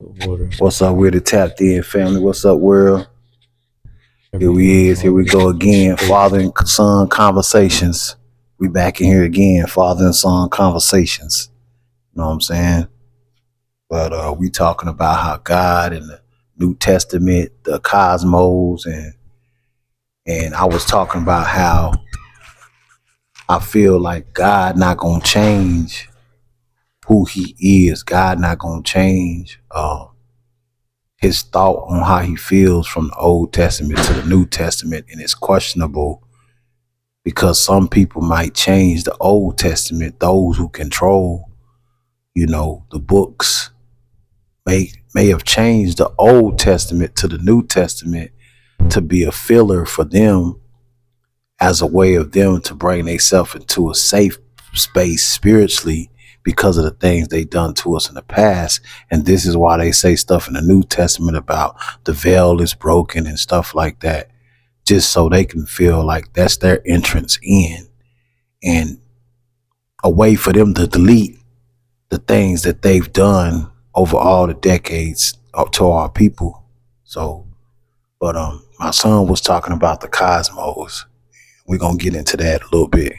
Water. What's up with the Tapp'd In family? What's up, world? Here we is. Here we go again. Father and son conversations. We back in here again. Father and son conversations. You know what I'm saying? But we talking about how God in the New Testament, the cosmos, and I was talking about how I feel like God not gonna change who He is. God not gonna change his thought on how he feels from the Old Testament to the New Testament, and it's questionable because some people might change the Old Testament. Those who control, the books may have changed the Old Testament to the New Testament to be a filler for them, as a way of them to bring themselves into a safe space spiritually because of the things they done to us in the past. And this is why they say stuff in the New Testament about the veil is broken and stuff like that, just so they can feel like that's their entrance in, and a way for them to delete the things that they've done over all the decades up to our people. So, but my son was talking about the cosmos. We're gonna get into that a little bit.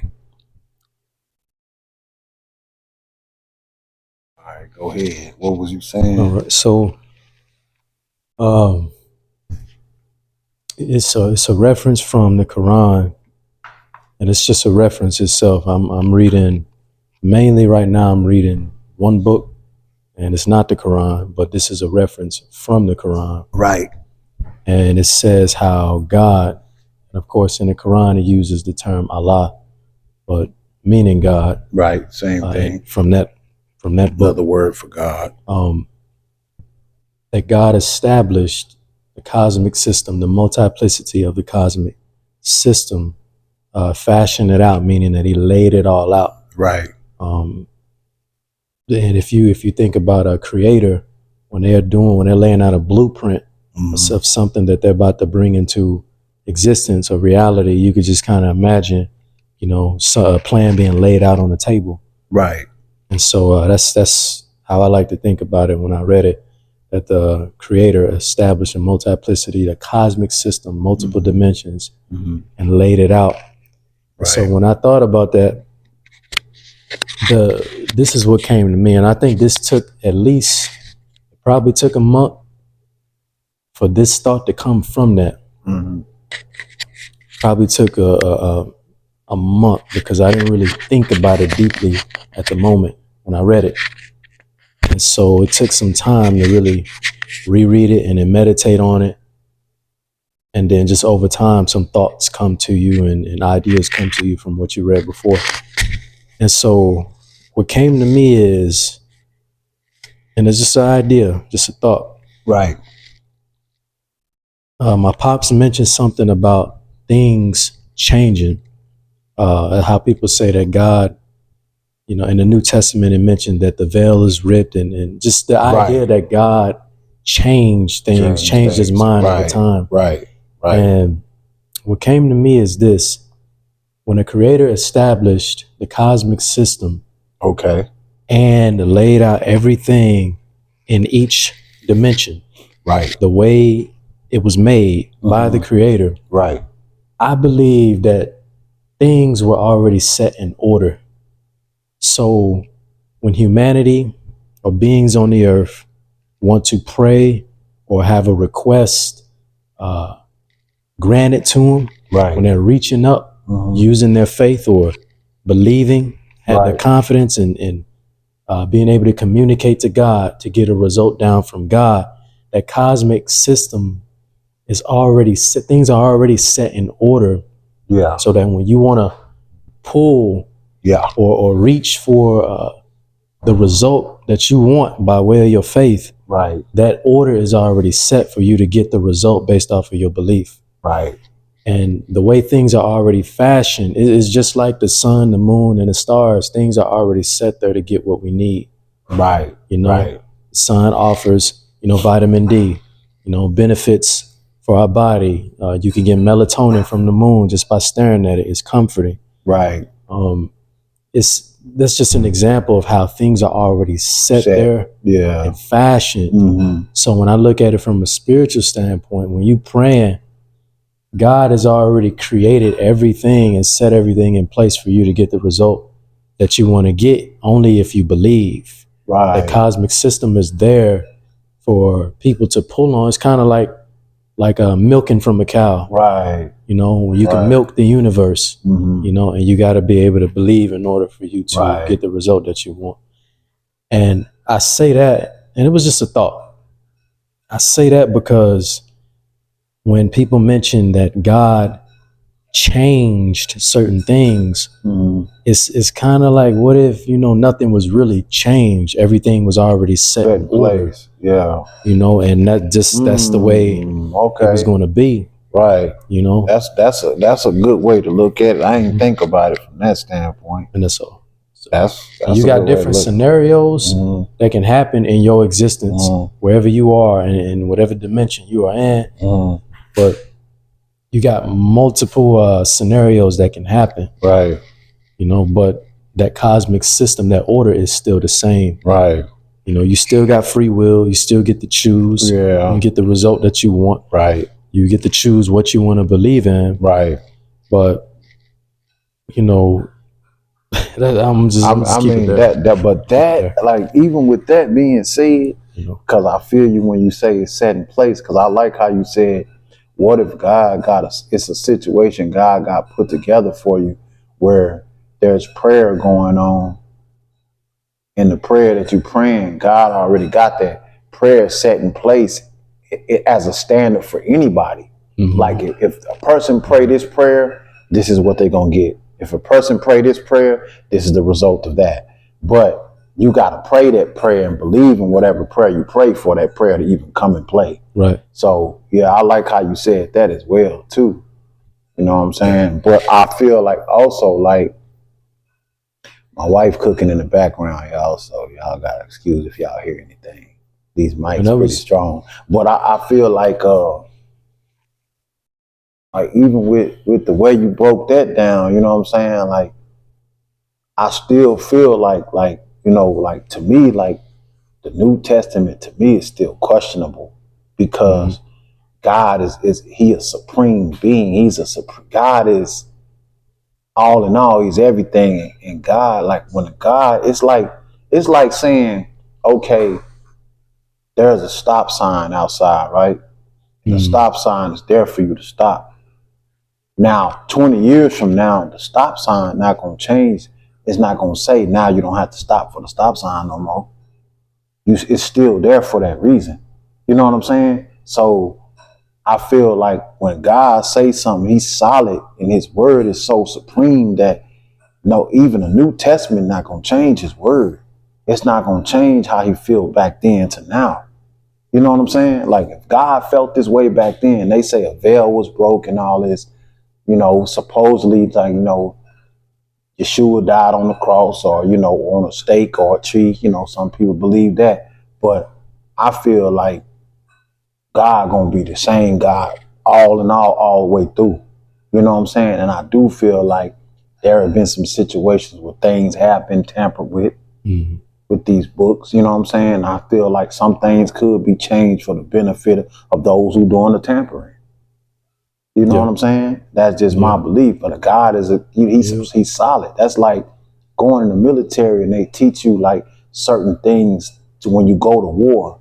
All right, go ahead. What was you saying? All right. So, um, it's a reference from the Quran, and it's just a reference itself. I'm reading mainly right now. I'm reading one book, and it's not the Quran, but this is a reference from the Quran. Right. And it says how God, and of course in the Quran it uses the term Allah, but meaning God. Right. Same thing. From that book. Another word for God. That God established the cosmic system, the multiplicity of the cosmic system, fashioned it out, meaning that He laid it all out. Right. And if you think about a creator, when they're laying out a blueprint of something that they're about to bring into existence or reality, you could just kind of imagine, a plan being laid out on the table. Right. And so that's how I like to think about it when I read it, that the creator established a multiplicity, the cosmic system, multiple dimensions, and laid it out. Right. So when I thought about that, this is what came to me. And I think this probably took a month for this thought to come from that. Probably took a month, because I didn't really think about it deeply at the moment when I read it. And so it took some time to really reread it and then meditate on it. And then just over time, some thoughts come to you and ideas come to you from what you read before. And so what came to me is, and it's just an idea, just a thought. Right. My pops mentioned something about things changing. How people say that God, in the New Testament, it mentioned that the veil is ripped, and just the idea that God changed things, changed His mind over time. Right. And what came to me is this: when the Creator established the cosmic system, and laid out everything in each dimension, the way it was made by the Creator, I believe that things were already set in order. So when humanity or beings on the earth want to pray or have a request granted to them, when they're reaching up, using their faith or believing, have the confidence and being able to communicate to God to get a result down from God, that cosmic system is already set. Things are already set in order. Yeah. So that when you want to pull or reach for the result that you want by way of your faith, that order is already set for you to get the result based off of your belief. And the way things are already fashioned is just like the sun, the moon, and the stars. Things are already set there to get what we need. The sun offers, vitamin D, benefits for our body. You can get melatonin from the moon just by staring at it. It's comforting. It's that's just an example of how things are already set there and fashioned. So when I look at it from a spiritual standpoint, when you praying, God has already created everything and set everything in place for you to get the result that you want to get, only if you believe. Right. The cosmic system is there for people to pull on. It's kind of like milking from a cow. Right. You know, you can milk the universe, you know, and you got to be able to believe in order for you to get the result that you want. And I say that, and it was just a thought. I say that because when people mention that God changed certain things, it's kind of like, what if, you know, nothing was really changed? Everything was already set in place. Yeah. You know, and that's the way it was going to be. Right. You know, that's a good way to look at it. I didn't think about it from that standpoint. And that's all. That's you got different scenarios that can happen in your existence, wherever you are and in whatever dimension you are in. But you got multiple scenarios that can happen. Right. You know, but that cosmic system, that order is still the same. Right. You know, you still got free will. You still get to choose. Yeah. You get the result that you want. Right. You get to choose what you want to believe in. Right. But, you know, I mean that like, even with that being said, because I feel you when you say it's set in place, because I like how you said, what if God it's a situation God got put together for you where there's prayer going on, and the prayer that you're praying, God already got that prayer set in place as a standard for anybody. Like if a person pray this prayer, this is what they're going to get. If a person pray this prayer, this is the result of that. But you got to pray that prayer and believe in whatever prayer you pray for that prayer to even come and play. Right. So, yeah, I like how you said that as well, too. You know what I'm saying? But I feel like also, like, my wife cooking in the background, y'all, so y'all got to excuse if y'all hear anything. These mics pretty strong. But I feel like even with the way you broke that down, you know what I'm saying? Like, I still feel like, you know, like, to me, like, the New Testament to me is still questionable, because God is he a supreme being. God is all in all. He's everything. And God, like, when God, it's like saying, okay, there's a stop sign outside, right? And the stop sign is there for you to stop. Now, 20 years from now, the stop sign not going to change. It's not going to say now you don't have to stop for the stop sign no more. It's still there for that reason. You know what I'm saying? So I feel like when God says something, he's solid, and his word is so supreme that no, even the New Testament not going to change his word. It's not going to change how he felt back then to now. You know what I'm saying? Like, if God felt this way back then, they say a veil was broken, all this, you know, supposedly, like, you know, Yeshua died on the cross, or, you know, on a stake or a tree. You know, some people believe that. But I feel like God gonna be the same God all in all the way through. You know what I'm saying? And I do feel like there have been some situations where things have been tampered with these books. You know what I'm saying? I feel like some things could be changed for the benefit of those who doing the tampering. You know what I'm saying? That's just my belief. But God is he's solid. That's like going in the military and they teach you like certain things to when you go to war.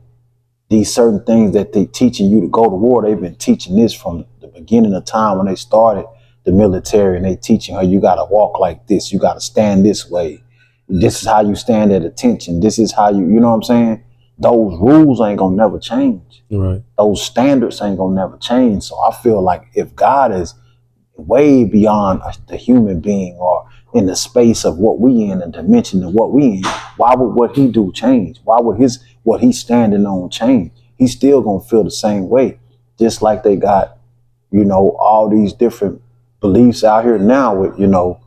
These certain things that they teaching you to go to war, they've been teaching this from the beginning of time when they started the military, and they teaching her, you got to walk like this. You got to stand this way. This is how you stand at attention. This is how you know what I'm saying? Those rules ain't gonna never change. Right. Those standards ain't gonna never change. So I feel like if God is way beyond the human being, or in the space of what we in, the dimension of what we in, why would what he do change? Why would what he's standing on change? He's still gonna feel the same way. Just like they got, you know, all these different beliefs out here now with, you know,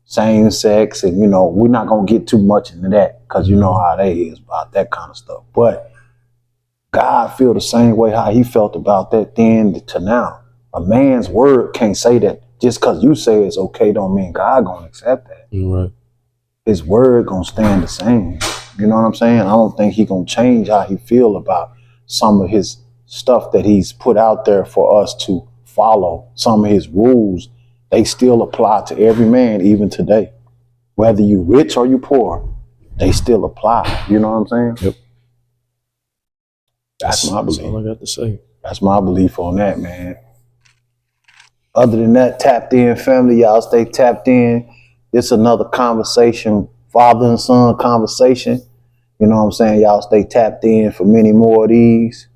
same sex, and, you know, we're not gonna get too much into that because you know how they is about that kind of stuff. But God feel the same way how he felt about that then to now. A man's word can't say that. Just because you say it's okay don't mean God gonna accept that. Right. his word gonna stand the same. You know what I'm saying? I don't think he gonna change how he feel about some of his stuff that he's put out there for us to follow. Some of his rules, they still apply to every man, even today. Whether you rich or you poor, they still apply. You know what I'm saying? Yep. That's my belief. That's all I got to say. That's my belief on that, man. Other than that, tapped in family, y'all stay tapped in. It's another conversation, father and son conversation. You know what I'm saying? Y'all stay tapped in for many more of these.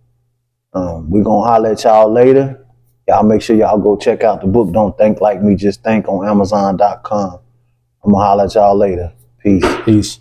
We're going to holler at y'all later. Y'all make sure y'all go check out the book, Don't Think Like Me, Just Think, on Amazon.com. I'm going to holler at y'all later. Peace. Peace.